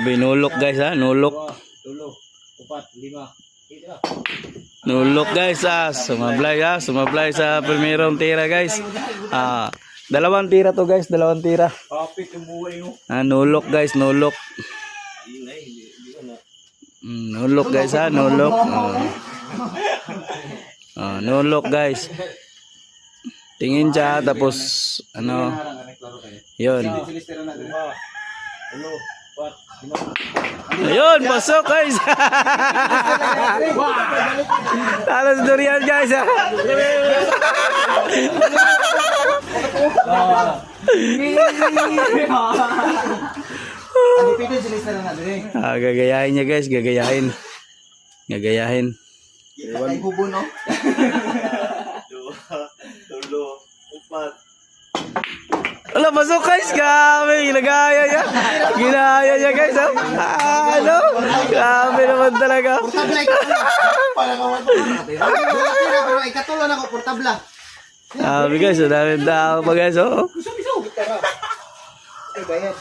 Binulok guys ha, nulok. 2, 4, 5. Nulok guys sumablay sa primerong tira guys. Dalawang tira to guys, dalawang tira. Kapit yung buhay mo. Nulok guys, nulok. Nulok guys ha, nulok. Nulok guys. Tingin siya tapos ano. Yun. Ayun, pasok guys. Talas durian guys ha. Gagayahin niya guys, gagayahin. Gagayahin. Iwan hubo no? 2, 4. Wala, pasok guys, kami, ginagaya niya. Ginaya niya guys, ha? Ano? Kami naman talaga. Portabla pero ikatulo na ko portabla. Kami guys, dami tao pa guys, oh. Ay bayad.